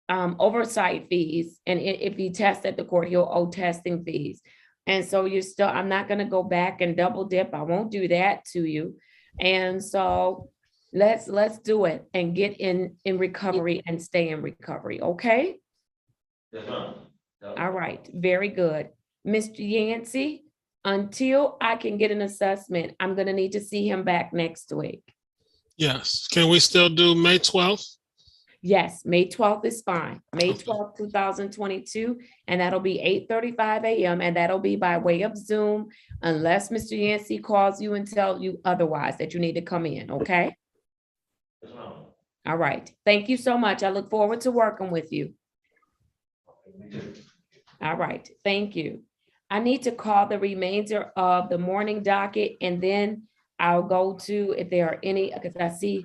oversight fees. And if he tests at the court, he'll owe testing fees. And so I'm not going to go back and double dip. I won't do that to you. And so let's do it and get in recovery and stay in recovery. Okay. Yes, ma'am. All right. Very good. Mr. Yancey, until I can get an assessment, I'm going to need to see him back next week. Yes. Can we still do May 12th? Yes, May 12th is fine. May 12th, 2022, and that'll be 8:35 a.m. and that'll be by way of Zoom, unless Mr. Yancey calls you and tell you otherwise that you need to come in, okay? Yes, ma'am. All right. Thank you so much. I look forward to working with you. Me too. All right. Thank you. I need to call the remainder of the morning docket, and then I'll go to if there are any, because I see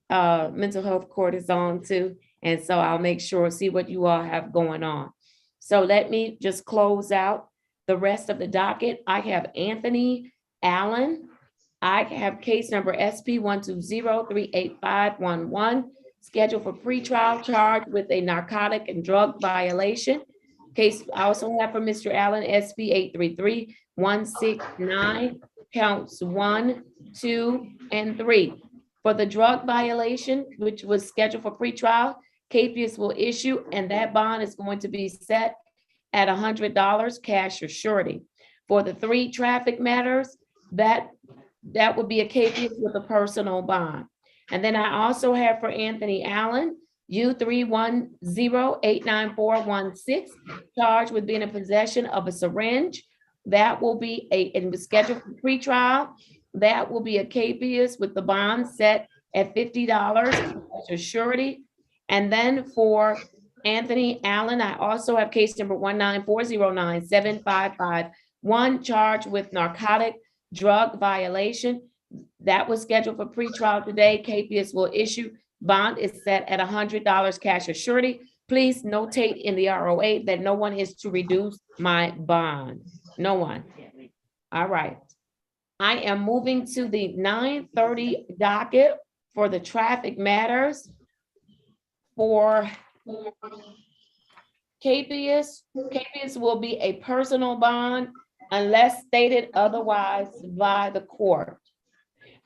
mental health court is on too. And so I'll make sure, see what you all have going on. So let me just close out the rest of the docket. I have Anthony Allen. I have case number SP 120-38511, scheduled for pretrial charge with a narcotic and drug violation. Case I also have for Mr. Allen, SP 833-169, counts 1, 2, and 3. For the drug violation, which was scheduled for pretrial, capias will issue, and that bond is going to be set at $100 cash or surety. For the 3 traffic matters, that would be a capias with a personal bond. And then I also have for Anthony Allen, U310-89416, charged with being in possession of a syringe. That will be and was scheduled for pretrial. That will be a capias with the bond set at $50 as surety. And then for Anthony Allen, I also have case number 194097551, charged with narcotic drug violation. That was scheduled for pretrial today. capias will issue. Bond is set at $100 cash or surety. Please notate in the ROA that no one is to reduce my bond. No one. All right. I am moving to the 9:30 docket for the traffic matters. For capias will be a personal bond unless stated otherwise by the court.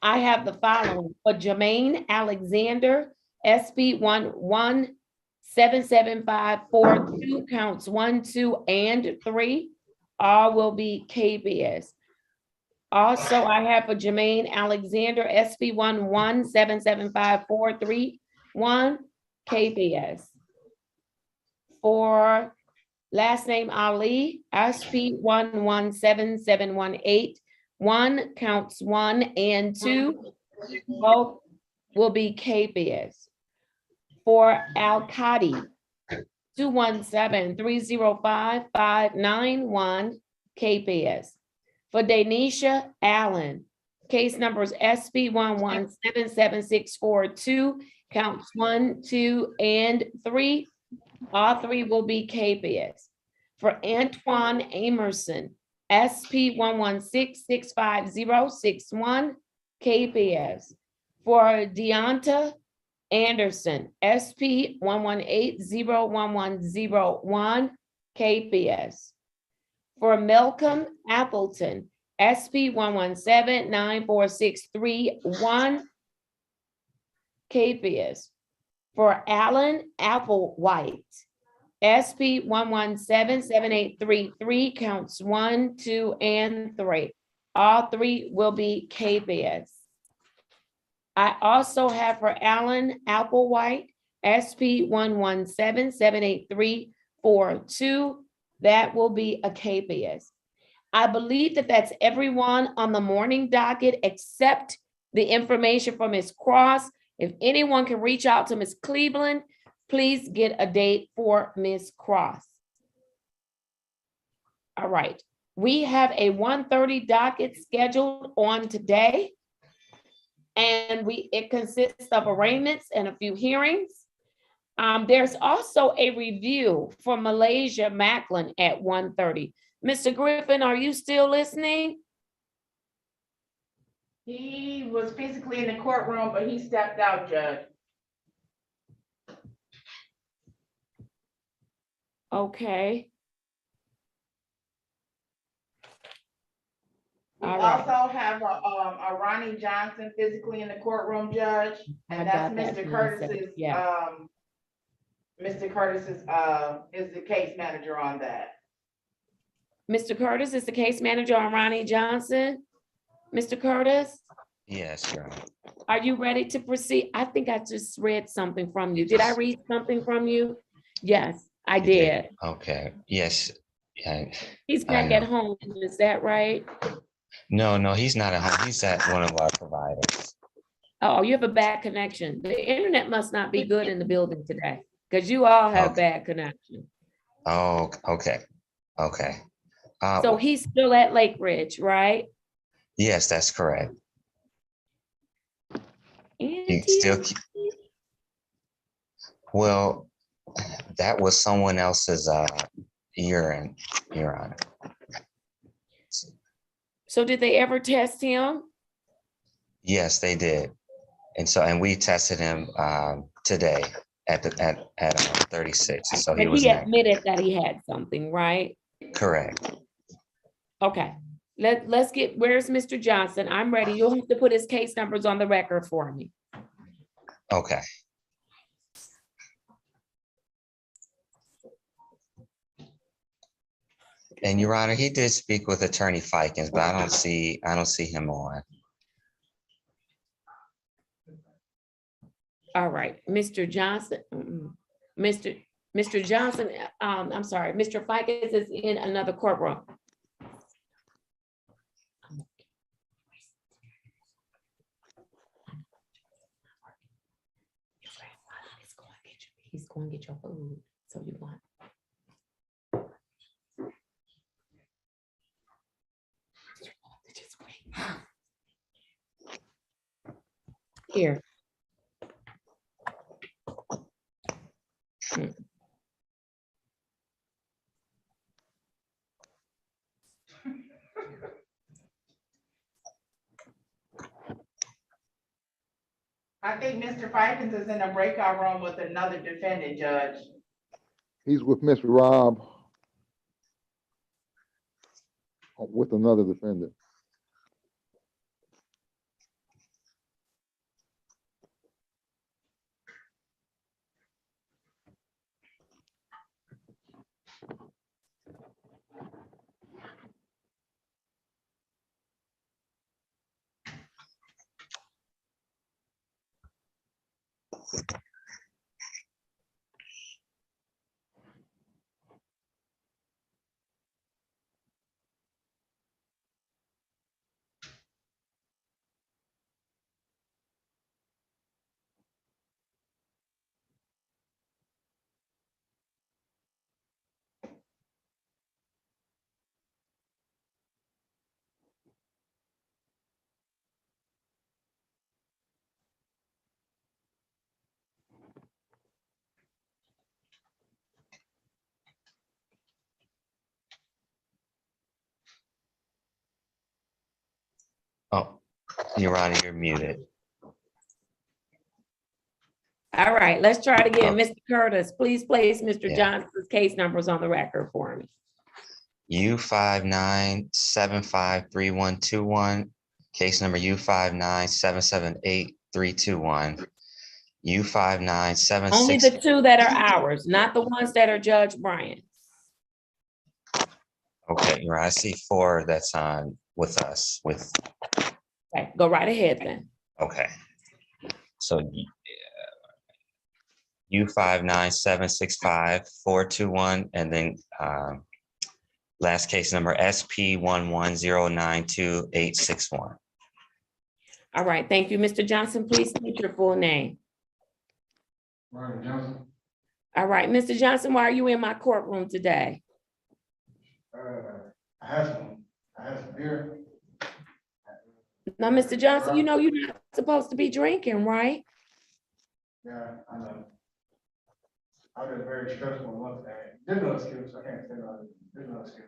I have the following: for Jermaine Alexander, SP 1177542, counts 1, 2, and 3. All will be capias. Also, I have for Jermaine Alexander, SP 11775431, KPS. For last name Ali, SP 117718, counts 1 and 2, both will be KPS. For Al Qadi, 217305591, KPS. For Danisha Allen, case numbers SP 1177642, counts 1, 2, and 3. All 3 will be KPS. For Antoine Amerson, SP 116656061, KPS. For Deonta Anderson, SP 1180101, KPS. For Malcolm Appleton, SP 1179461, KPS. For Alan Applewhite, SP 1177833, counts 1, 2, and 3. All 3 will be KPS. I also have for Alan Applewhite, SP 1177834, that will be a KPS. I believe that that's everyone on the morning docket except the information from Ms. Cross. If anyone can reach out to Ms. Cleveland, please get a date for Ms. Cross. All right, we have a 1:30 docket scheduled on today. And it consists of arraignments and a few hearings. There's also a review for Malaysia Macklin at 1:30. Mr. Griffin, are you still listening? He was physically in the courtroom, but he stepped out, Judge. Okay. We All right. also have a Ronnie Johnson physically in the courtroom, Judge, and that's Mr. Curtis's, Mr. Curtis's, is the case manager on that. Mr. Curtis is the case manager on Ronnie Johnson. Mr. Curtis? Yes, Your Honor. Are you ready to proceed? I think I just read something from you. Did I read something from you? Yes, I did. Okay, yes. Yeah, He's back at home, is that right? No, he's not at home. He's at one of our providers. Oh, you have a bad connection. The internet must not be good in the building today because you all have bad connection. Oh, okay. So he's still at Lake Ridge, right? Yes, that's correct. And well, that was someone else's urine, Your Honor. So did they ever test him? Yes, they did. And we tested him today at 36. So And he admitted that he had something, right? Correct. Okay. Let's get, where's Mr. Johnson? I'm ready. You'll have to put his case numbers on the record for me. Okay. And Your Honor, he did speak with Attorney Fikens, but I don't see him on. All right, Mr. Johnson, Mr. Johnson, I'm sorry, Mr. Fikens is in another courtroom. He's going to get your food, so you want. Here. I think Mr. Fikens is in a breakout room with another defendant, Judge. He's with Mr. Rob. With another defendant. Oh, Your Honor, you're muted. All right, let's try it again. Mr. Curtis, please place Mr. Yeah. Johnson's case numbers on the record for me. U59753121, case number U59778321, U5976. Only the two that are ours, not the ones that are Judge Bryant's. Okay, Your Honor, I see 4 that's on with us with, Okay, go right ahead then. okay. So U59765421, and then last case number SP11092861. All right, thank you, Mr. Johnson. Please state your full name. Ronald Johnson. All right, Mr. Johnson, why are you in my courtroom today? I had some beer. Now, Mr. Johnson, you know you're not supposed to be drinking, right? Yeah, I know. I've been very stressful month. There's no excuse. I can't say no. There's no excuse.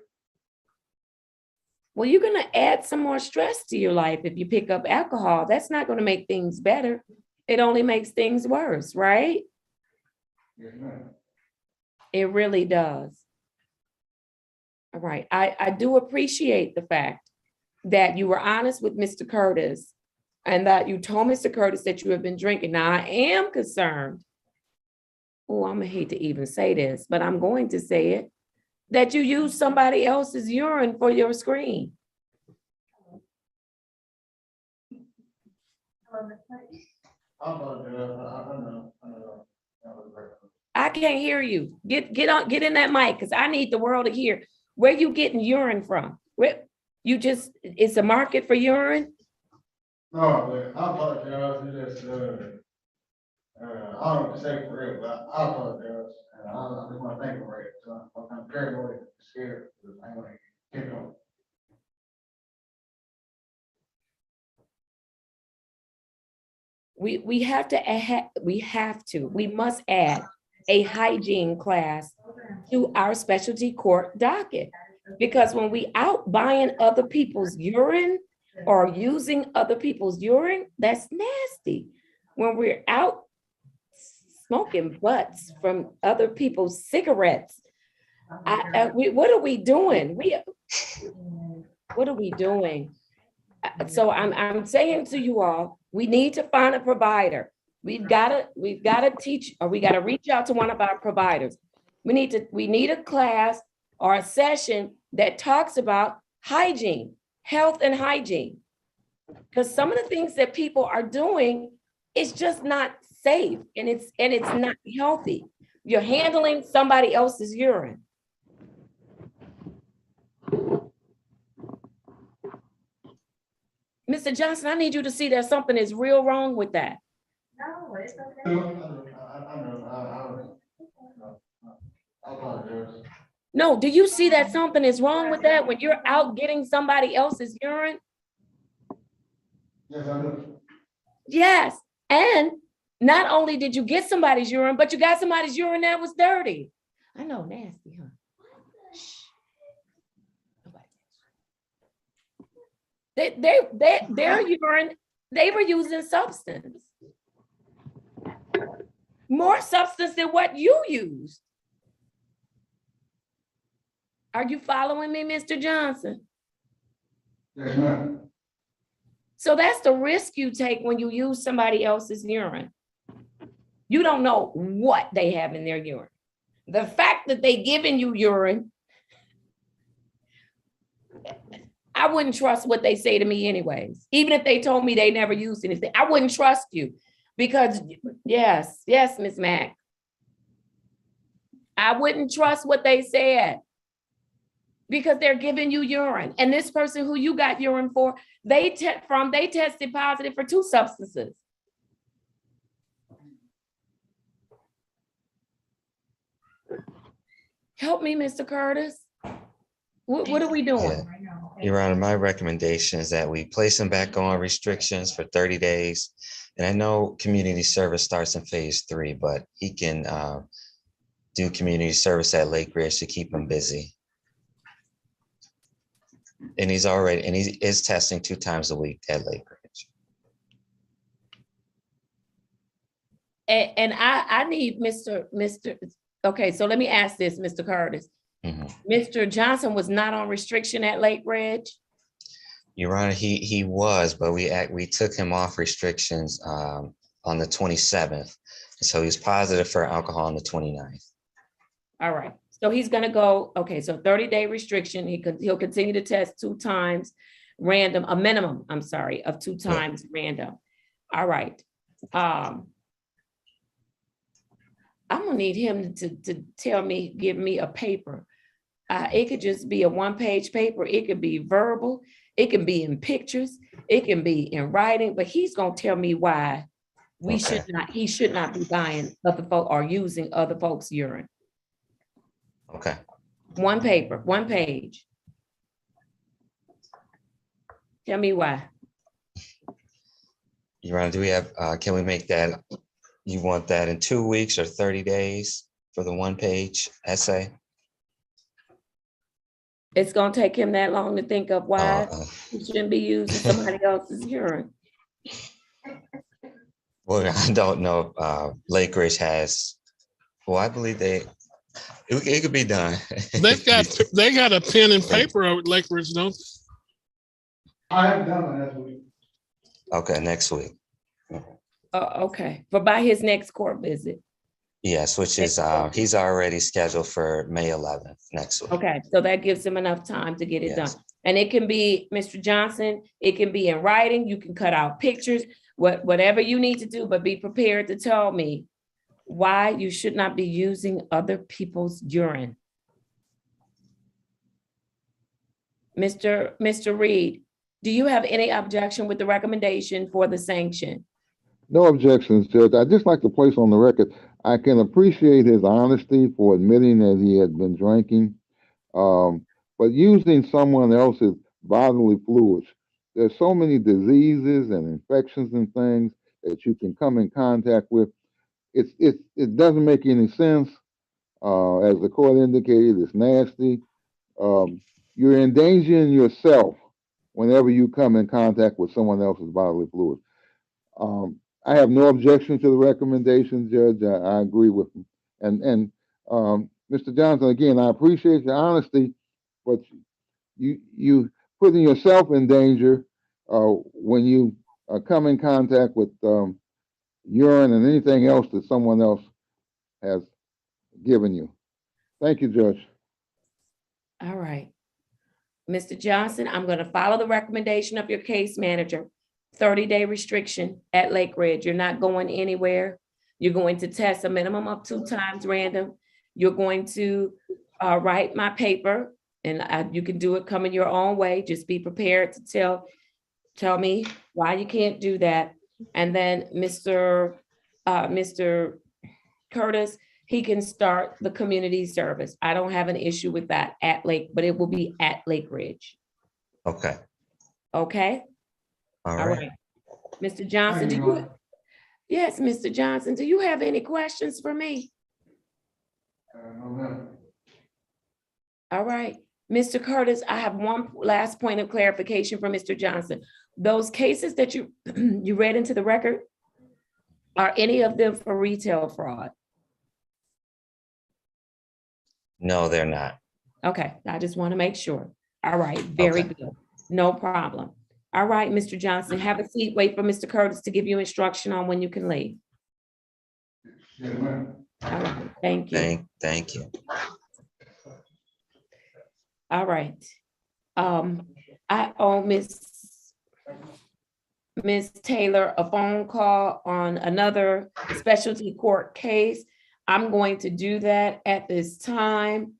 Well, you're gonna add some more stress to your life if you pick up alcohol. That's not gonna make things better. It only makes things worse, right? Yes, ma'am. It really does. All right, I do appreciate the fact that you were honest with Mr. Curtis and that you told Mr. Curtis that you have been drinking. Now, I am concerned. Oh, I'm gonna hate to even say this, but I'm going to say it, that you use somebody else's urine for your screen. I can't hear you. Get in that mic, because I need the world to hear. Where you getting urine from? Where you just, it's a market for urine? No, but I apologize. It's just, I don't know what to say for real, but I apologize. And I just want to thank you for it. So I'm paranoid, scared. I'm going to keep going. We must add a hygiene class to our specialty court docket. Because when we out buying other people's urine or using other people's urine, that's nasty. When we're out smoking butts from other people's cigarettes, what are we doing? What are we doing? So I'm saying to you all, we need to find a provider. We've got to teach, or we got to reach out to one of our providers. We need a class or a session that talks about hygiene, health and hygiene. Because some of the things that people are doing is just not safe, and it's not healthy. You're handling somebody else's urine. Mr. Johnson, I need you to see that something is real wrong with that. No, it's okay. I know. I apologize. No, do you see that something is wrong with that when you're out getting somebody else's urine? Yes, I do. Yes, and not only did you get somebody's urine, but you got somebody's urine that was dirty. I know, nasty, huh? Their urine, they were using substance. More substance than what you used. Are you following me, Mr. Johnson? Yes, ma'am. So that's the risk you take when you use somebody else's urine. You don't know what they have in their urine. The fact that they giving you urine, I wouldn't trust what they say to me anyways. Even if they told me they never used anything, I wouldn't trust you. Because, yes, Ms. Mack. I wouldn't trust what they said. Because they're giving you urine. And this person who you got urine for, they tested positive for 2 substances. Help me, Mr. Curtis. What are we doing? Your Honor, my recommendation is that we place him back on restrictions for 30 days. And I know community service starts in phase 3, but he can do community service at Lake Ridge to keep him busy. And he is testing 2 times a week at Lake Ridge. And I need Mr. Okay, so let me ask this, Mr. Curtis. Mr. Johnson was not on restriction at Lake Ridge? Your Honor, he was, but we took him off restrictions on the 27th. So he's positive for alcohol on the 29th. All right, so he's gonna go, okay, so 30-day restriction. He'll continue to test 2 times random, a minimum, I'm sorry, of 2 times random. All right. I'm gonna need him to give me a paper. It could just be a 1-page paper. It could be verbal. It can be in pictures. It can be in writing, but he's gonna tell me why he should not be buying other folk or using other folks' urine. Okay. 1 paper, 1 page. Tell me why. Your Honor, do we have, can we make that, you want that in 2 weeks or 30 days for the 1-page essay? It's gonna take him that long to think of why he shouldn't be using somebody else's urine. Well, I don't know if Lake Ridge has, well, I believe it could be done. They got a pen and paper over at Lake Ridge, don't they? I haven't done that week. Okay, next week. Okay, but by his next court visit. Yes, which is, he's already scheduled for May 11th next week. Okay, so that gives him enough time to get it done. And it can be, Mr. Johnson, it can be in writing. You can cut out pictures, whatever you need to do, but be prepared to tell me why you should not be using other people's urine. Mr. Reed, do you have any objection with the recommendation for the sanction? No objections, Judge. I'd just like to place on the record, I can appreciate his honesty for admitting that he had been drinking, but using someone else's bodily fluids, there's so many diseases and infections and things that you can come in contact with. It doesn't make any sense. As the court indicated, it's nasty. You're endangering yourself whenever you come in contact with someone else's bodily fluids. I have no objection to the recommendation, Judge. I agree with him. And Mr. Johnson, again, I appreciate your honesty, but you putting yourself in danger when you come in contact with urine and anything else that someone else has given you. Thank you, Judge. All right. Mr. Johnson, I'm going to follow the recommendation of your case manager. 30-day restriction at Lake Ridge. You're not going anywhere. You're going to test a minimum of 2 times random. You're going to write my paper, and you can do it coming your own way. Just be prepared to tell me why you can't do that. And then Mr. Curtis, he can start the community service. I don't have an issue with that at Lake, but it will be at Lake Ridge. Okay. Okay. All right. Mr. Johnson, yes, Mr. Johnson, do you have any questions for me? No, ma'am. All right. Mr. Curtis, I have one last point of clarification for Mr. Johnson. Those cases that you read into the record, are any of them for retail fraud? No, they're not. Okay, I just want to make sure. All right, very good. No problem. All right, Mr. Johnson, have a seat. Wait for Mr. Curtis to give you instruction on when you can leave. Yes, ma'am. All right, thank you. Thank you. All right. I owe Miss Ms. Taylor a phone call on another specialty court case. I'm going to do that at this time.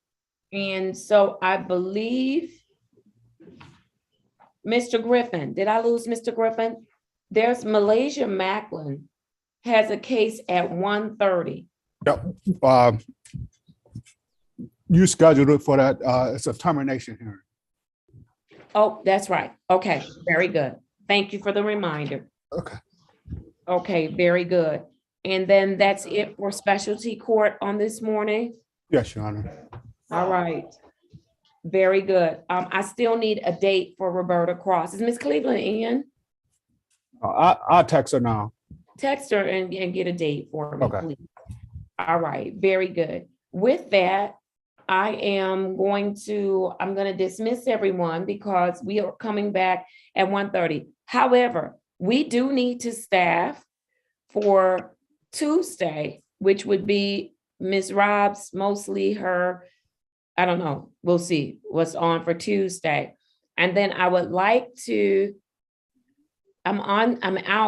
And so I believe Mr. Griffin, did I lose Mr. Griffin? There's Malaysia Macklin has a case at 1:30. Yep. You scheduled it for that. It's a termination hearing. Oh, that's right. Okay, very good. Thank you for the reminder. Okay. Okay, very good. And then that's it for specialty court on this morning? Yes, Your Honor. All right. Very good. I still need a date for Roberta Cross. Is Ms. Cleveland in? I'll text her now. Text her and get a date for me, Okay. please. All right, very good. With that, I'm going to dismiss everyone because we are coming back at 1:30. However, we do need to staff for Tuesday, which would be Ms. Rob's, mostly her, I don't know, we'll see what's on for Tuesday. And then I would like to, I'm out